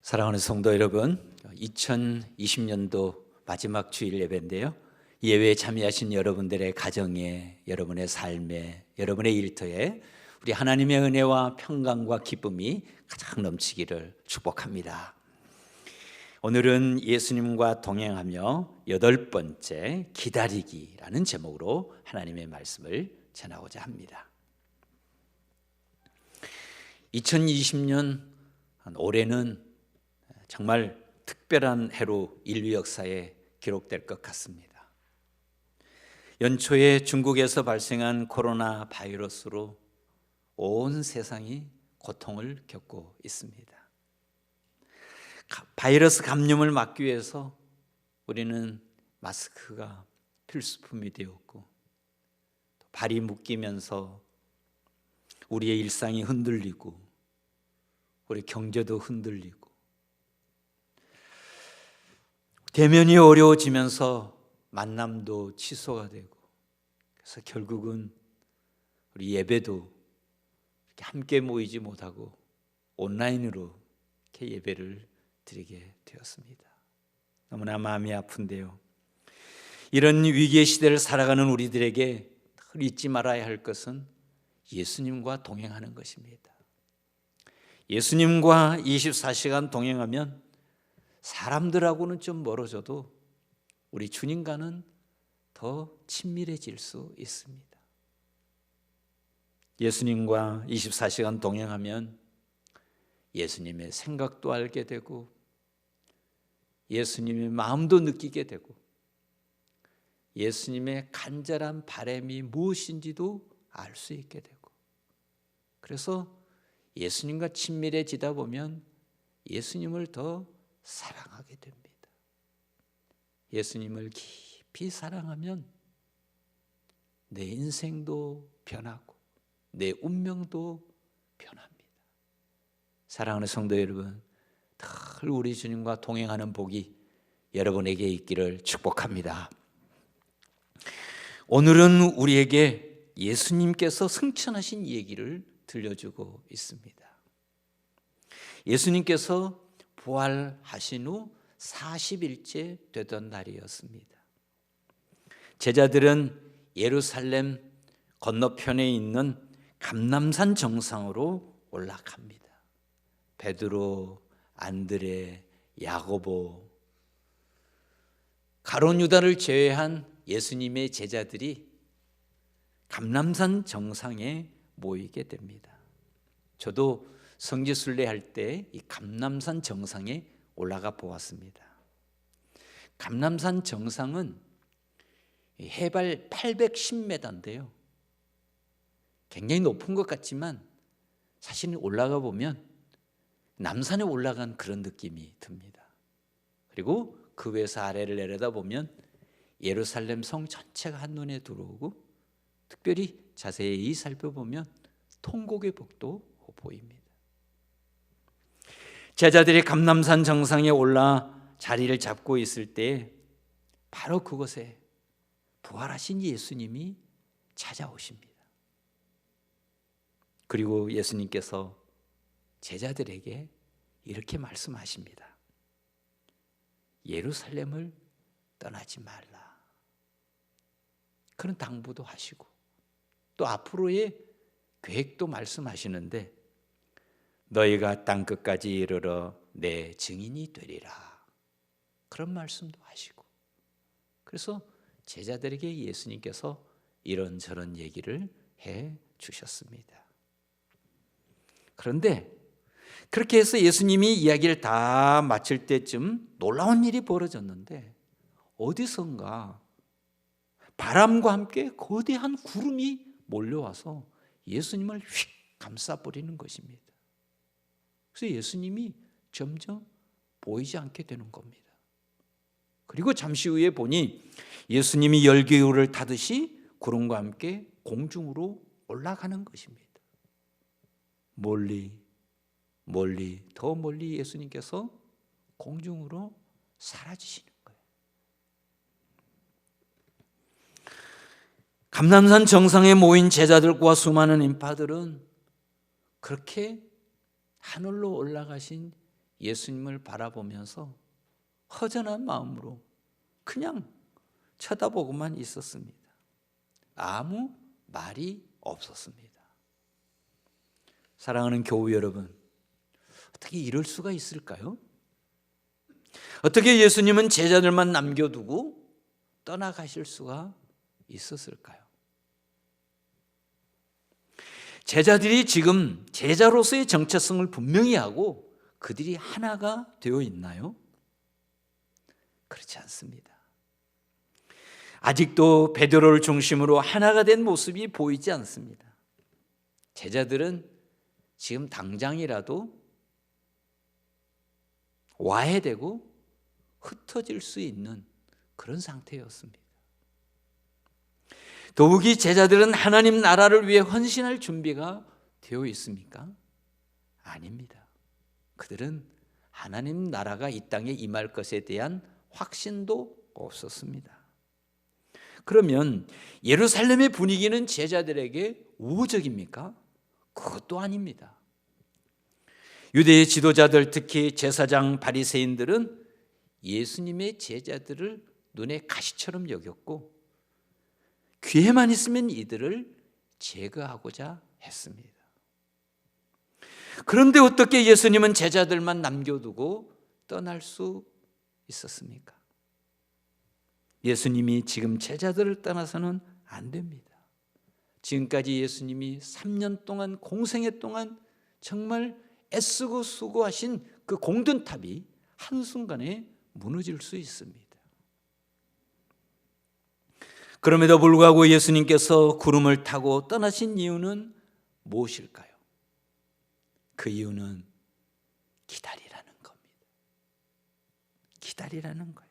사랑하는 성도 여러분, 2020년도 마지막 주일 예배인데요. 예배에 참여하신 여러분들의 가정에, 여러분의 삶에, 여러분의 일터에 우리 하나님의 은혜와 평강과 기쁨이 가장 넘치기를 축복합니다. 오늘은 예수님과 동행하며 8번째 기다리기라는 제목으로 하나님의 말씀을 전하고자 합니다. 2020년 올해는 정말 특별한 해로 인류 역사에 기록될 것 같습니다. 연초에 중국에서 발생한 코로나 바이러스로 온 세상이 고통을 겪고 있습니다. 바이러스 감염을 막기 위해서 우리는 마스크가 필수품이 되었고, 발이 묶이면서 우리의 일상이 흔들리고 우리 경제도 흔들리고 대면이 어려워지면서 만남도 취소가 되고, 그래서 결국은 우리 예배도 이렇게 함께 모이지 못하고 온라인으로 이렇게 예배를 드리게 되었습니다. 너무나 마음이 아픈데요. 이런 위기의 시대를 살아가는 우리들에게 늘 잊지 말아야 할 것은 예수님과 동행하는 것입니다. 예수님과 24시간 동행하면 사람들하고는 좀 멀어져도 우리 주님과는 더 친밀해질 수 있습니다. 예수님과 24시간 동행하면 예수님의 생각도 알게 되고 예수님의 마음도 느끼게 되고 예수님의 간절한 바람이 무엇인지도 알 수 있게 되고, 그래서 예수님과 친밀해지다 보면 예수님을 더 사랑하게 됩니다. 예수님을 깊이 사랑하면 내 인생도 변하고 내 운명도 변합니다. 사랑하는 성도 여러분, 늘 우리 주님과 동행하는 복이 여러분에게 있기를 축복합니다. 오늘은 우리에게 예수님께서 승천하신 얘기를 들려주고 있습니다. 예수님께서 부활하신 후 40일째 되던 날이었습니다. 제자들은 예루살렘 건너편에 있는 감람산 정상으로 올라갑니다. 베드로, 안드레, 야고보, 가룟 유다를 제외한 예수님의 제자들이 감람산 정상에 모이게 됩니다. 저도 성지순례 할 때 이 감람산 정상에 올라가 보았습니다. 감람산 정상은 해발 810m인데요. 굉장히 높은 것 같지만 사실은 올라가 보면 남산에 올라간 그런 느낌이 듭니다. 그리고 그 위에서 아래를 내려다보면 예루살렘 성 전체가 한눈에 들어오고, 특별히 자세히 살펴보면 통곡의 벽도 보입니다. 제자들이 감람산 정상에 올라 자리를 잡고 있을 때 바로 그곳에 부활하신 예수님이 찾아오십니다. 그리고 예수님께서 제자들에게 이렇게 말씀하십니다. 예루살렘을 떠나지 말라. 그런 당부도 하시고 또 앞으로의 계획도 말씀하시는데, 너희가 땅끝까지 이르러 내 증인이 되리라, 그런 말씀도 하시고, 그래서 제자들에게 예수님께서 이런저런 얘기를 해 주셨습니다. 그런데 그렇게 해서 예수님이 이야기를 다 마칠 때쯤 놀라운 일이 벌어졌는데, 어디선가 바람과 함께 거대한 구름이 몰려와서 예수님을 휙 감싸버리는 것입니다. 그래서 예수님이 점점 보이지 않게 되는 겁니다. 그리고 잠시 후에 보니 예수님이 열기구를 타듯이 구름과 함께 공중으로 올라가는 것입니다. 멀리 더 멀리 예수님께서 공중으로 사라지시는 거예요. 감람산 정상에 모인 제자들과 수많은 인파들은 그렇게 하늘로 올라가신 예수님을 바라보면서 허전한 마음으로 그냥 쳐다보고만 있었습니다. 아무 말이 없었습니다. 사랑하는 교우 여러분, 어떻게 이럴 수가 있을까요? 어떻게 예수님은 제자들만 남겨두고 떠나가실 수가 있었을까요? 제자들이 지금 제자로서의 정체성을 분명히 하고 그들이 하나가 되어 있나요? 그렇지 않습니다. 아직도 베드로를 중심으로 하나가 된 모습이 보이지 않습니다. 제자들은 지금 당장이라도 와해되고 흩어질 수 있는 그런 상태였습니다. 더욱이 제자들은 하나님 나라를 위해 헌신할 준비가 되어 있습니까? 아닙니다. 그들은 하나님 나라가 이 땅에 임할 것에 대한 확신도 없었습니다. 그러면 예루살렘의 분위기는 제자들에게 우호적입니까? 그것도 아닙니다. 유대의 지도자들, 특히 제사장 바리새인들은 예수님의 제자들을 눈에 가시처럼 여겼고 기회만 있으면 이들을 제거하고자 했습니다. 그런데 어떻게 예수님은 제자들만 남겨두고 떠날 수 있었습니까? 예수님이 지금 제자들을 떠나서는 안 됩니다. 지금까지 예수님이 3년 동안 공생애 동안 정말 애쓰고 수고하신 그 공든탑이 한순간에 무너질 수 있습니다. 그럼에도 불구하고 예수님께서 구름을 타고 떠나신 이유는 무엇일까요? 그 이유는 기다리라는 겁니다. 기다리라는 거예요.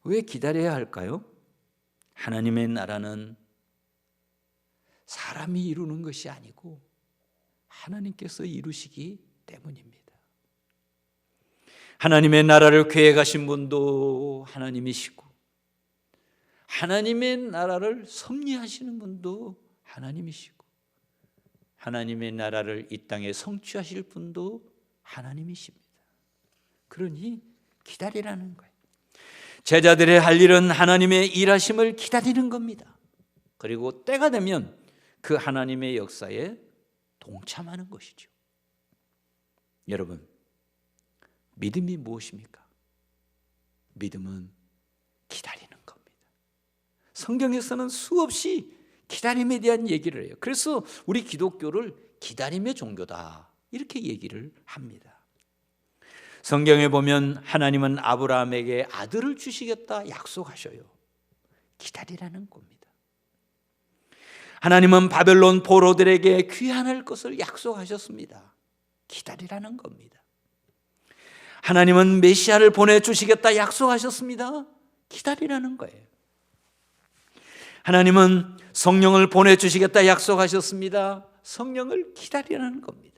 왜 기다려야 할까요? 하나님의 나라는 사람이 이루는 것이 아니고 하나님께서 이루시기 때문입니다. 하나님의 나라를 계획하신 분도 하나님이시고 하나님의 나라를 섭리하시는 분도 하나님이시고 하나님의 나라를 이 땅에 성취하실 분도 하나님이십니다. 그러니 기다리라는 거예요. 제자들의 할 일은 하나님의 일하심을 기다리는 겁니다. 그리고 때가 되면 그 하나님의 역사에 동참하는 것이죠. 여러분, 믿음이 무엇입니까? 믿음은 기다리는 겁니다. 성경에서는 수없이 기다림에 대한 얘기를 해요. 그래서 우리 기독교를 기다림의 종교다 이렇게 얘기를 합니다. 성경에 보면 하나님은 아브라함에게 아들을 주시겠다 약속하셔요. 기다리라는 겁니다. 하나님은 바벨론 포로들에게 귀환할 것을 약속하셨습니다. 기다리라는 겁니다. 하나님은 메시아를 보내주시겠다 약속하셨습니다. 기다리라는 거예요. 하나님은 성령을 보내주시겠다 약속하셨습니다. 성령을 기다리라는 겁니다.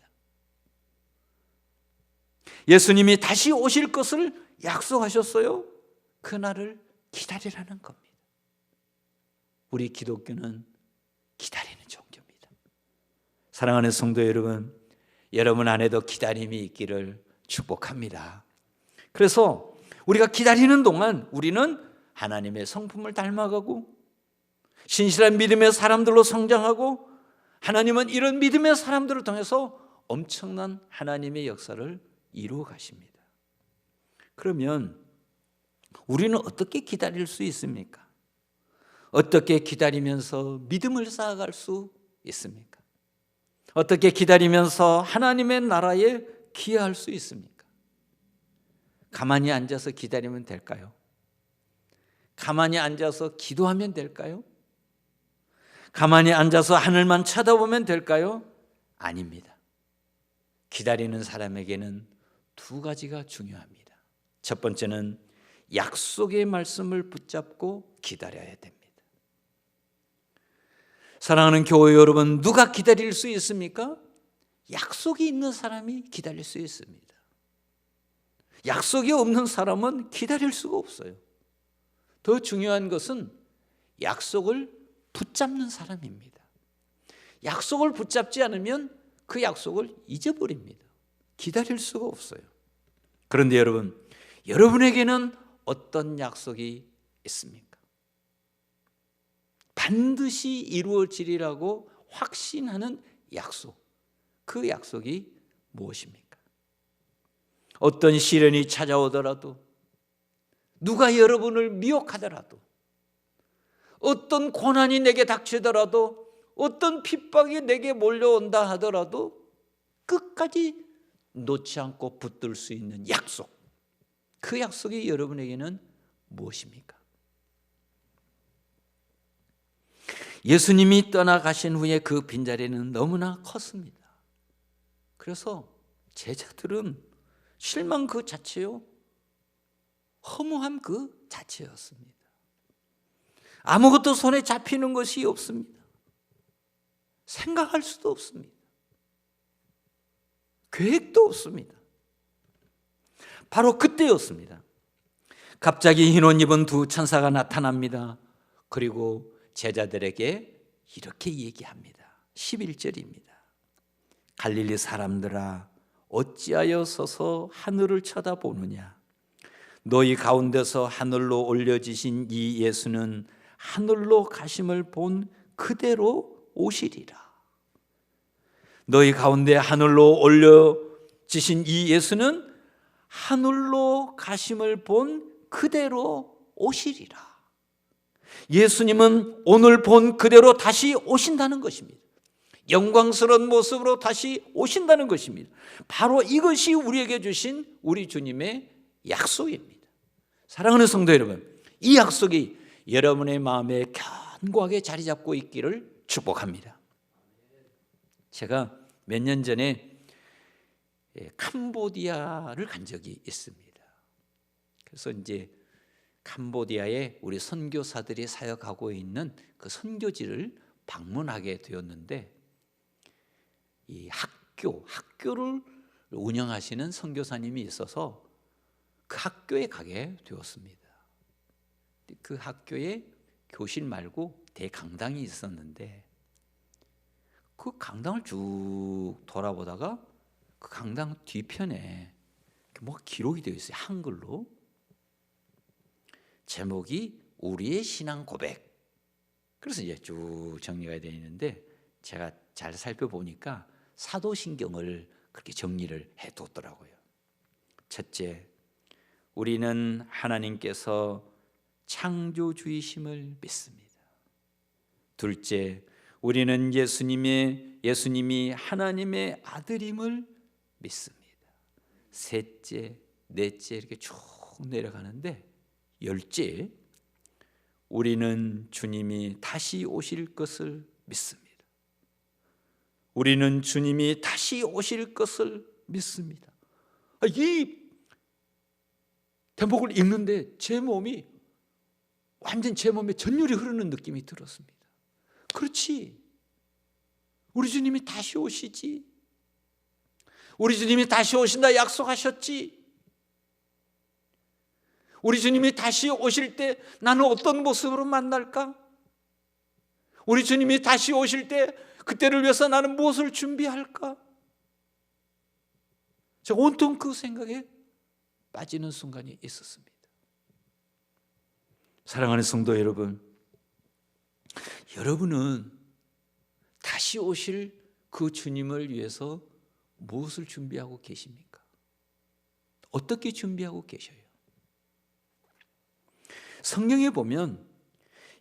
예수님이 다시 오실 것을 약속하셨어요. 그날을 기다리라는 겁니다. 우리 기독교는 기다리는 종교입니다. 사랑하는 성도 여러분, 여러분 안에도 기다림이 있기를 축복합니다. 그래서 우리가 기다리는 동안 우리는 하나님의 성품을 닮아가고 신실한 믿음의 사람들로 성장하고 하나님은 이런 믿음의 사람들을 통해서 엄청난 하나님의 역사를 이루어 가십니다. 그러면 우리는 어떻게 기다릴 수 있습니까? 어떻게 기다리면서 믿음을 쌓아갈 수 있습니까? 어떻게 기다리면서 하나님의 나라에 기여할 수 있습니까? 가만히 앉아서 기다리면 될까요? 가만히 앉아서 기도하면 될까요? 가만히 앉아서 하늘만 쳐다보면 될까요? 아닙니다. 기다리는 사람에게는 두 가지가 중요합니다. 첫 번째는 약속의 말씀을 붙잡고 기다려야 됩니다. 사랑하는 교회 여러분, 누가 기다릴 수 있습니까? 약속이 있는 사람이 기다릴 수 있습니다. 약속이 없는 사람은 기다릴 수가 없어요. 더 중요한 것은 약속을 붙잡는 사람입니다. 약속을 붙잡지 않으면 그 약속을 잊어버립니다. 기다릴 수가 없어요. 그런데 여러분, 여러분에게는 어떤 약속이 있습니까? 반드시 이루어지리라고 확신하는 약속. 그 약속이 무엇입니까? 어떤 시련이 찾아오더라도, 누가 여러분을 미혹하더라도, 어떤 고난이 내게 닥치더라도, 어떤 핍박이 내게 몰려온다 하더라도 끝까지 놓지 않고 붙들 수 있는 약속. 그 약속이 여러분에게는 무엇입니까? 예수님이 떠나가신 후에 그 빈자리는 너무나 컸습니다. 그래서 제자들은 실망 그 자체요, 허무함 그 자체였습니다. 아무것도 손에 잡히는 것이 없습니다. 생각할 수도 없습니다. 계획도 없습니다. 바로 그때였습니다. 갑자기 흰 옷 입은 두 천사가 나타납니다. 그리고 제자들에게 이렇게 얘기합니다. 11절입니다. 갈릴리 사람들아, 어찌하여 서서 하늘을 쳐다보느냐? 너희 가운데서 하늘로 올려지신 이 예수는 하늘로 가심을 본 그대로 오시리라. 너희 가운데 하늘로 올려지신 이 예수는 하늘로 가심을 본 그대로 오시리라. 예수님은 오늘 본 그대로 다시 오신다는 것입니다. 영광스러운 모습으로 다시 오신다는 것입니다. 바로 이것이 우리에게 주신 우리 주님의 약속입니다. 사랑하는 성도 여러분, 이 약속이 여러분의 마음에 견고하게 자리 잡고 있기를 축복합니다. 제가 몇 년 전에 캄보디아를 간 적이 있습니다. 그래서 이제 캄보디아에 우리 선교사들이 사역하고 있는 그 선교지를 방문하게 되었는데, 이 학교를 운영하시는 선교사님이 있어서 그 학교에 가게 되었습니다. 그 학교에 교실 말고 대강당이 있었는데, 그 강당을 쭉 돌아보다가 그 강당 뒤편에 뭐 기록이 되어 있어요. 한글로. 제목이 우리의 신앙 고백. 그래서 이제 쭉 정리가 되어 있는데, 제가 잘 살펴보니까 사도신경을 그렇게 정리를 해뒀더라고요. 첫째, 우리는 하나님께서 창조주이심을 믿습니다. 둘째, 우리는 예수님이 하나님의 아들임을 믿습니다. 셋째, 넷째 이렇게 쭉 내려가는데, 열째, 우리는 주님이 다시 오실 것을 믿습니다. 우리는 주님이 다시 오실 것을 믿습니다. 이 대목을 읽는데 제 몸에 전율이 흐르는 느낌이 들었습니다. 그렇지, 우리 주님이 다시 오시지. 우리 주님이 다시 오신다 약속하셨지. 우리 주님이 다시 오실 때 나는 어떤 모습으로 만날까? 우리 주님이 다시 오실 때 그때를 위해서 나는 무엇을 준비할까? 제가 온통 그 생각에 빠지는 순간이 있었습니다. 사랑하는 성도 여러분, 여러분은 다시 오실 그 주님을 위해서 무엇을 준비하고 계십니까? 어떻게 준비하고 계셔요? 성경에 보면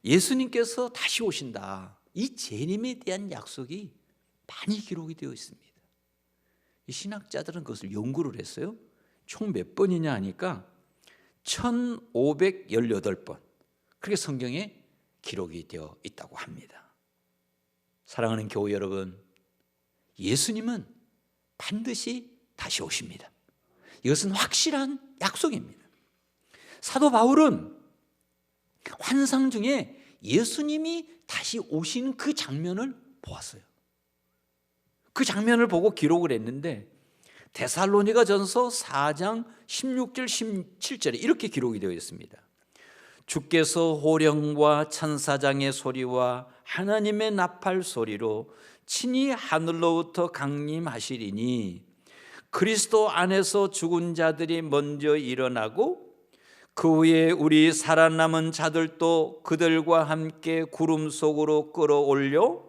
예수님께서 다시 오신다, 이 재림에 대한 약속이 많이 기록이 되어 있습니다. 이 신학자들은 그것을 연구를 했어요. 총 몇 번이냐 하니까 1518번 그렇게 성경에 기록이 되어 있다고 합니다. 사랑하는 교우 여러분, 예수님은 반드시 다시 오십니다. 이것은 확실한 약속입니다. 사도 바울은 환상 중에 예수님이 다시 오시는 그 장면을 보았어요. 그 장면을 보고 기록을 했는데, 데살로니가전서 4장 16절 17절에 이렇게 기록이 되어 있습니다. 주께서 호령과 천사장의 소리와 하나님의 나팔 소리로 친히 하늘로부터 강림하시리니 그리스도 안에서 죽은 자들이 먼저 일어나고 그 후에 우리 살아남은 자들도 그들과 함께 구름 속으로 끌어올려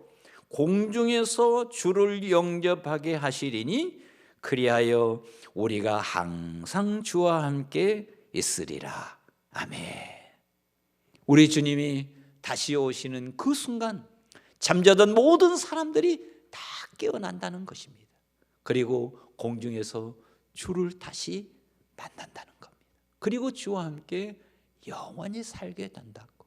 공중에서 주를 영접하게 하시리니 그리하여 우리가 항상 주와 함께 있으리라. 아멘. 우리 주님이 다시 오시는 그 순간 잠자던 모든 사람들이 다 깨어난다는 것입니다. 그리고 공중에서 주를 다시 만난다는 겁니다. 그리고 주와 함께 영원히 살게 된다고.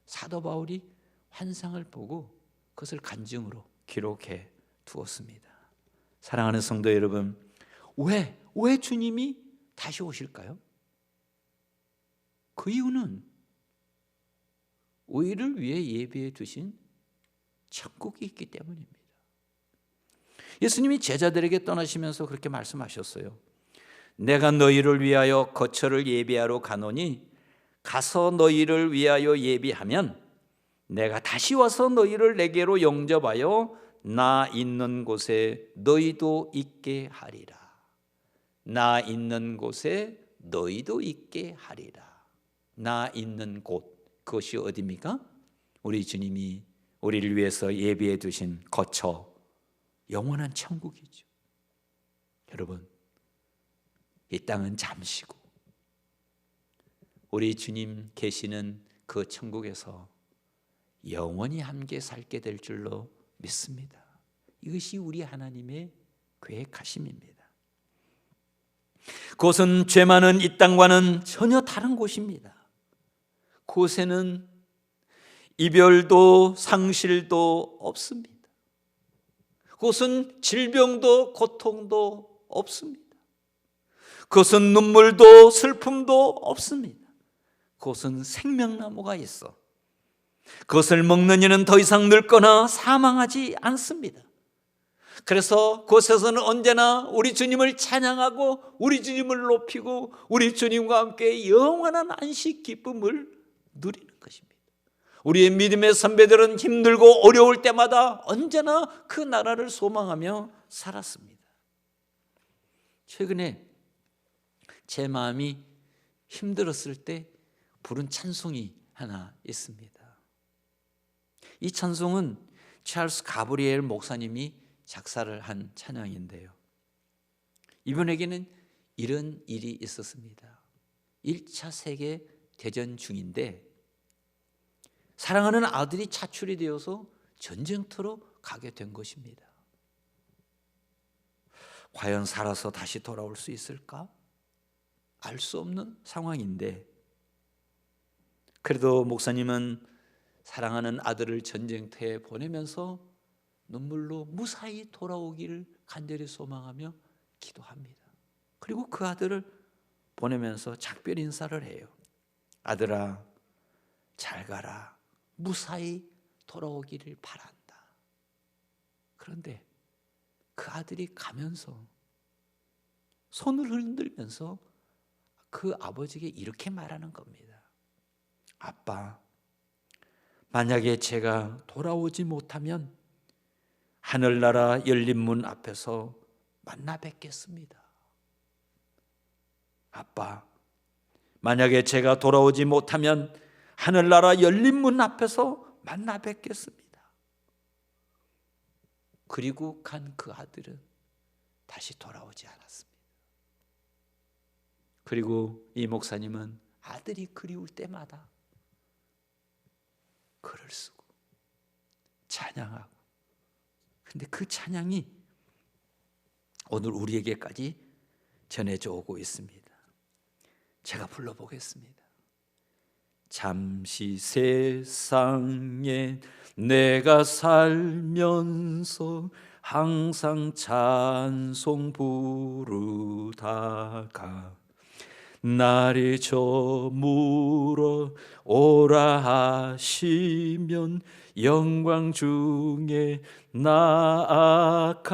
사도 바울이 환상을 보고 그것을 간증으로 기록해 두었습니다. 사랑하는 성도 여러분, 왜 주님이 다시 오실까요? 그 이유는 우리를 위해 예비해 두신 천국이 있기 때문입니다. 예수님이 제자들에게 떠나시면서 그렇게 말씀하셨어요. 내가 너희를 위하여 거처를 예비하러 가노니 가서 너희를 위하여 예비하면 내가 다시 와서 너희를 내게로 영접하여 나 있는 곳에 너희도 있게 하리라. 나 있는 곳에 너희도 있게 하리라. 나 있는 곳, 그것이 어디입니까? 우리 주님이 우리를 위해서 예비해 두신 거처, 영원한 천국이죠. 여러분, 이 땅은 잠시고 우리 주님 계시는 그 천국에서 영원히 함께 살게 될 줄로 믿습니다. 이것이 우리 하나님의 계획하심입니다. 그곳은 죄 많은 이 땅과는 전혀 다른 곳입니다. 그곳에는 이별도 상실도 없습니다. 그곳은 질병도 고통도 없습니다. 그것은 눈물도 슬픔도 없습니다. 그것은 생명나무가 있어 그것을 먹는 이는 더 이상 늙거나 사망하지 않습니다. 그래서 그곳에서는 언제나 우리 주님을 찬양하고 우리 주님을 높이고 우리 주님과 함께 영원한 안식 기쁨을 누리는 것입니다. 우리의 믿음의 선배들은 힘들고 어려울 때마다 언제나 그 나라를 소망하며 살았습니다. 최근에 제 마음이 힘들었을 때 부른 찬송이 하나 있습니다. 이 찬송은 찰스 가브리엘 목사님이 작사를 한 찬양인데요. 이분에게는 이런 일이 있었습니다. 1차 세계 대전 중인데 사랑하는 아들이 차출이 되어서 전쟁터로 가게 된 것입니다. 과연 살아서 다시 돌아올 수 있을까? 알 수 없는 상황인데 그래도 목사님은 사랑하는 아들을 전쟁터에 보내면서 눈물로 무사히 돌아오기를 간절히 소망하며 기도합니다. 그리고 그 아들을 보내면서 작별 인사를 해요. 아들아, 잘 가라. 무사히 돌아오기를 바란다. 그런데 그 아들이 가면서 손을 흔들면서 그 아버지에게 이렇게 말하는 겁니다. 아빠, 만약에 제가 돌아오지 못하면 하늘나라 열린 문 앞에서 만나 뵙겠습니다. 아빠, 만약에 제가 돌아오지 못하면 하늘나라 열린 문 앞에서 만나 뵙겠습니다. 그리고 간 그 아들은 다시 돌아오지 않았습니다. 그리고 이 목사님은 아들이 그리울 때마다 글을 쓰고 찬양하고, 근데 그 찬양이 오늘 우리에게까지 전해져 오고 있습니다. 제가 불러보겠습니다. 잠시 세상에 내가 살면서 항상 찬송 부르다가 날이 저물어 오라 하시면 영광 중에 나아가리.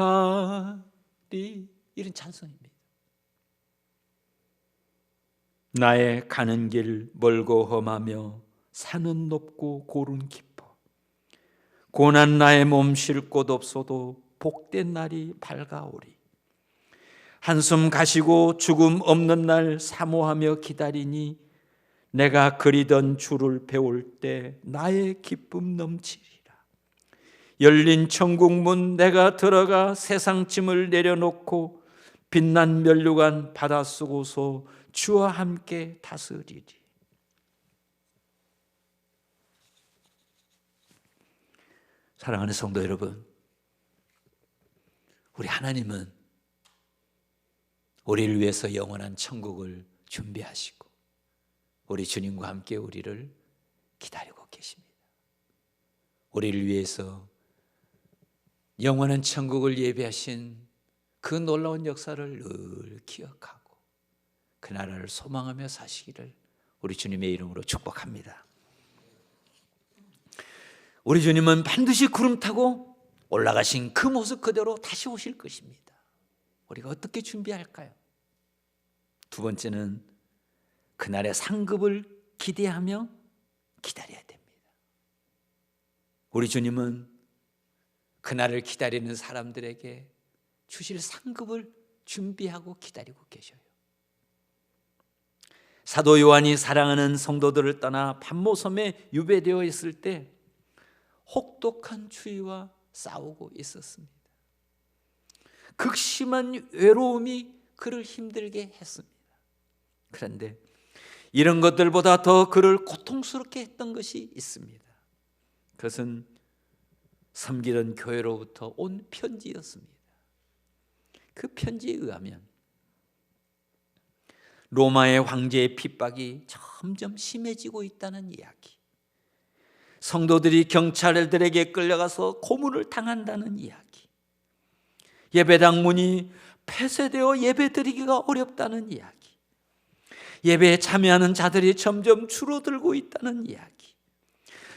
이런 찬송입니다. 나의 가는 길 멀고 험하며 산은 높고 골은 깊어 고난 나의 몸 쉴 곳 없어도 복된 날이 밝아오리. 한숨 가시고 죽음 없는 날 사모하며 기다리니 내가 그리던 주를 배울 때 나의 기쁨 넘치리라. 열린 천국문 내가 들어가 세상 짐을 내려놓고 빛난 면류관 바다 쓰고서 주와 함께 다스리리. 사랑하는 성도 여러분, 우리 하나님은 우리를 위해서 영원한 천국을 준비하시고 우리 주님과 함께 우리를 기다리고 계십니다. 우리를 위해서 영원한 천국을 예비하신 그 놀라운 역사를 늘 기억하고 그 나라를 소망하며 사시기를 우리 주님의 이름으로 축복합니다. 우리 주님은 반드시 구름 타고 올라가신 그 모습 그대로 다시 오실 것입니다. 우리가 어떻게 준비할까요? 두 번째는 그날의 상급을 기대하며 기다려야 됩니다. 우리 주님은 그날을 기다리는 사람들에게 주실 상급을 준비하고 기다리고 계셔요. 사도 요한이 사랑하는 성도들을 떠나 pat모섬에 유배되어 있을 때 혹독한 추위와 싸우고 있었습니다. 극심한 외로움이 그를 힘들게 했습니다. 그런데 이런 것들보다 더 그를 고통스럽게 했던 것이 있습니다. 그것은 섬기던 교회로부터 온 편지였습니다. 그 편지에 의하면 로마의 황제의 핍박이 점점 심해지고 있다는 이야기, 성도들이 경찰들에게 끌려가서 고문을 당한다는 이야기, 예배당 문이 폐쇄되어 예배드리기가 어렵다는 이야기, 예배에 참여하는 자들이 점점 줄어들고 있다는 이야기,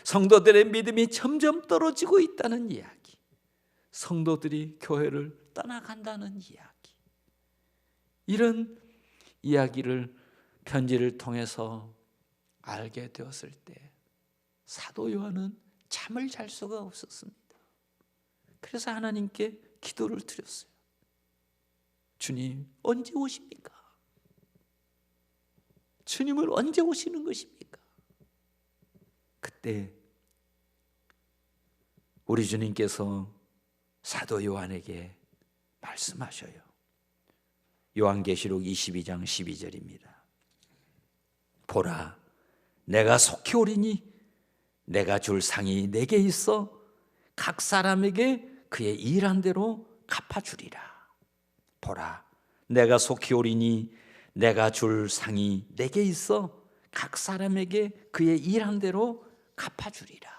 성도들의 믿음이 점점 떨어지고 있다는 이야기, 성도들이 교회를 떠나간다는 이야기, 이런 이야기를 편지를 통해서 알게 되었을 때 사도 요한은 잠을 잘 수가 없었습니다. 그래서 하나님께 기도를 드렸어요. 주님, 언제 오십니까? 주님은 언제 오시는 것입니까? 그때 우리 주님께서 사도 요한에게 말씀하셔요. 요한계시록 22장 12절입니다. 보라, 내가 속히 오리니 내가 줄 상이 내게 있어 각 사람에게 그의 일한 대로 갚아주리라. 보라, 내가 속히 오리니 내가 줄 상이 내게 있어 각 사람에게 그의 일한 대로 갚아주리라.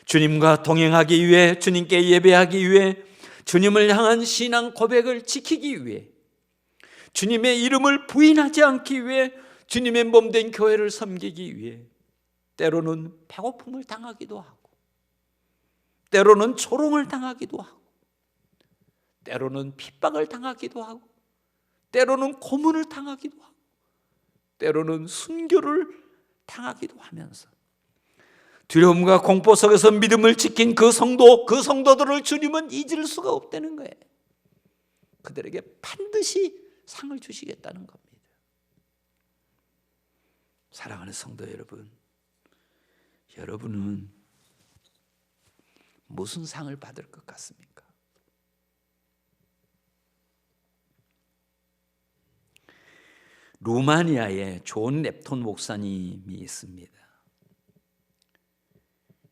주님과 동행하기 위해, 주님께 예배하기 위해, 주님을 향한 신앙 고백을 지키기 위해, 주님의 이름을 부인하지 않기 위해, 주님의 몸된 교회를 섬기기 위해 때로는 배고픔을 당하기도 하고, 때로는 조롱을 당하기도 하고, 때로는 핍박을 당하기도 하고, 때로는 고문을 당하기도 하고, 때로는 순교를 당하기도 하면서 두려움과 공포 속에서 믿음을 지킨 그 성도들을 주님은 잊을 수가 없다는 거예요. 그들에게 반드시 상을 주시겠다는 겁니다. 사랑하는 성도 여러분, 여러분은 무슨 상을 받을 것 같습니까? 루마니아에 존 랩톤 목사님이 있습니다.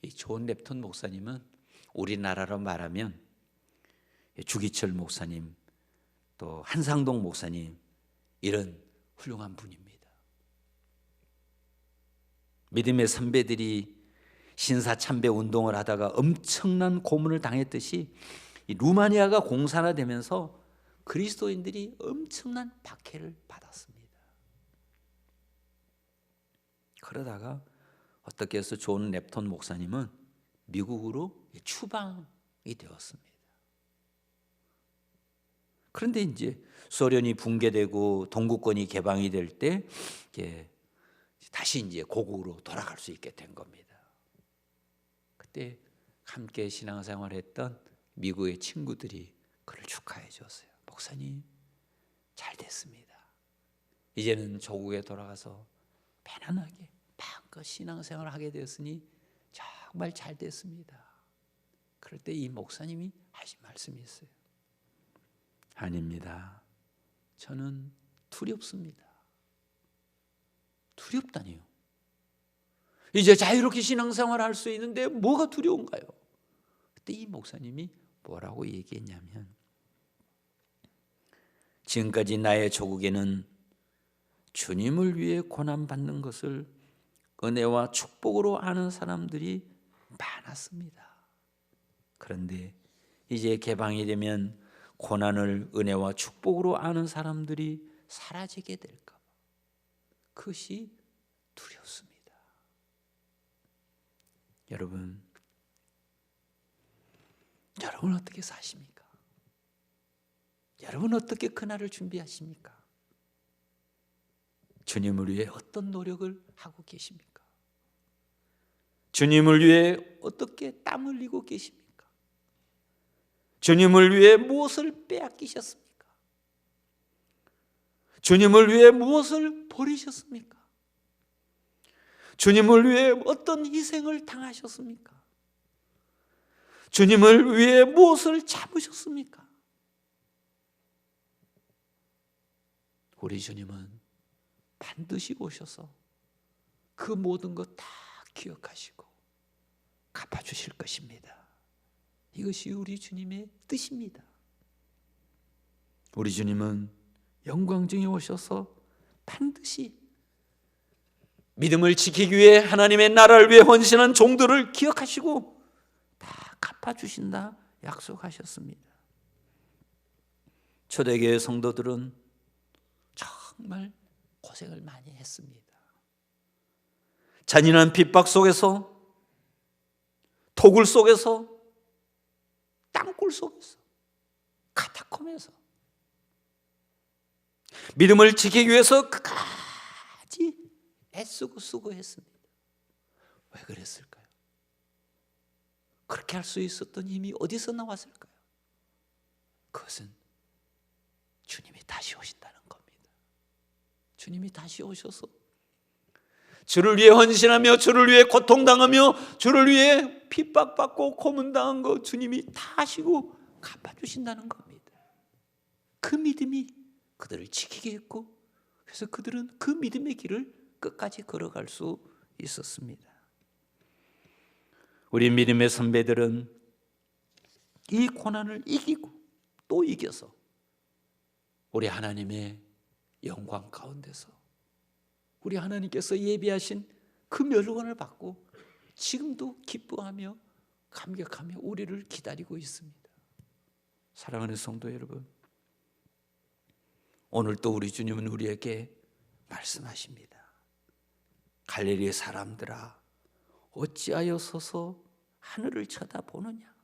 이 존 랩톤 목사님은 우리나라로 말하면 주기철 목사님, 또 한상동 목사님, 이런 훌륭한 분입니다. 믿음의 선배들이 신사참배 운동을 하다가 엄청난 고문을 당했듯이 이 루마니아가 공산화되면서 그리스도인들이 엄청난 박해를 받았습니다. 그러다가 어떻게 해서 존 랩톤 목사님은 미국으로 추방이 되었습니다. 그런데 이제 소련이 붕괴되고 동구권이 개방이 될 때 다시 이제 고국으로 돌아갈 수 있게 된 겁니다. 그때 함께 신앙생활했던 미국의 친구들이 그를 축하해 줬어요. 목사님 잘 됐습니다. 이제는 조국에 돌아가서 편안하게 마음껏 신앙생활을 하게 되었으니 정말 잘 됐습니다. 그럴 때 이 목사님이 하신 말씀이 있어요. 아닙니다. 저는 두렵습니다. 두렵다니요. 이제 자유롭게 신앙생활을 할 수 있는데 뭐가 두려운가요? 그때 이 목사님이 뭐라고 얘기했냐면, 지금까지 나의 조국에는 주님을 위해 고난받는 것을 은혜와 축복으로 아는 사람들이 많았습니다. 그런데 이제 개방이 되면 고난을 은혜와 축복으로 아는 사람들이 사라지게 될까 봐 그것이 두렵습니다. 여러분 어떻게 사십니까? 여러분 어떻게 그날을 준비하십니까? 주님을 위해 어떤 노력을 하고 계십니까? 주님을 위해 어떻게 땀 흘리고 계십니까? 주님을 위해 무엇을 빼앗기셨습니까? 주님을 위해 무엇을 버리셨습니까? 주님을 위해 어떤 희생을 당하셨습니까? 주님을 위해 무엇을 참으셨습니까? 우리 주님은 반드시 오셔서 그 모든 것 다 기억하시고 갚아주실 것입니다. 이것이 우리 주님의 뜻입니다. 우리 주님은 영광중에 오셔서 반드시 믿음을 지키기 위해 하나님의 나라를 위해 헌신한 종들을 기억하시고 다 갚아주신다 약속하셨습니다. 초대교회 성도들은 정말 고생을 많이 했습니다. 잔인한 핍박 속에서, 토굴 속에서, 땅굴 속에서, 카타콤에서 믿음을 지키기 위해서 끝까지 애쓰고 수고했습니다. 왜 그랬을까요? 그렇게 할 수 있었던 힘이 어디서 나왔을까요? 그것은 주님이 다시 오신다는 겁니다. 주님이 다시 오셔서 주를 위해 헌신하며 주를 위해 고통당하며 주를 위해 핍박받고 고문당한 거 주님이 다 하시고 갚아주신다는 겁니다. 그 믿음이 그들을 지키게 했고, 그래서 그들은 그 믿음의 길을 끝까지 걸어갈 수 있었습니다. 우리 믿음의 선배들은 이 고난을 이기고 또 이겨서 우리 하나님의 영광 가운데서 우리 하나님께서 예비하신 그 멸관을 받고 지금도 기뻐하며 감격하며 우리를 기다리고 있습니다. 사랑하는 성도 여러분, 오늘 또 우리 주님은 우리에게 말씀하십니다. 갈릴리 사람들아, 어찌하여 서서 하늘을 쳐다보느냐?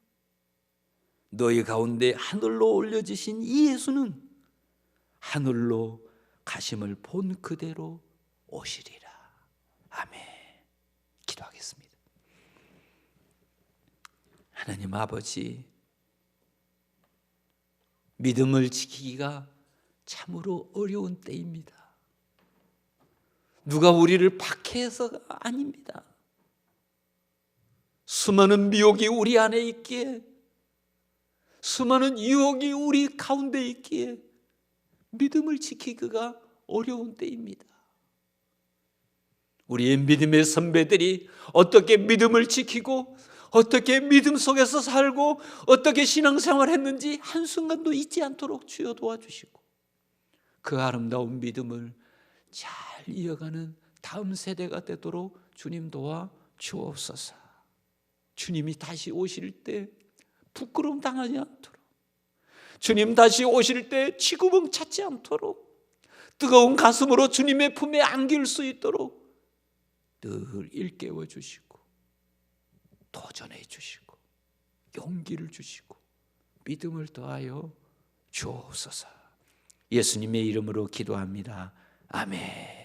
너희 가운데 하늘로 올려지신 이 예수는 하늘로 가심을 본 그대로 오시리라. 아멘. 기도하겠습니다. 하나님 아버지, 믿음을 지키기가 참으로 어려운 때입니다. 누가 우리를 박해해서가 아닙니다. 수많은 미혹이 우리 안에 있기에, 수많은 유혹이 우리 가운데 있기에 믿음을 지키기가 어려운 때입니다. 우리의 믿음의 선배들이 어떻게 믿음을 지키고 어떻게 믿음 속에서 살고 어떻게 신앙생활을 했는지 한순간도 잊지 않도록 주여 도와주시고, 그 아름다운 믿음을 잘 이어가는 다음 세대가 되도록 주님 도와 주옵소서. 주님이 다시 오실 때 부끄러움 당하지 않도록, 주님 다시 오실 때 치구멍 찾지 않도록 뜨거운 가슴으로 주님의 품에 안길 수 있도록 늘 일깨워 주시고 도전해 주시고 용기를 주시고 믿음을 더하여 주옵소서. 예수님의 이름으로 기도합니다. 아멘.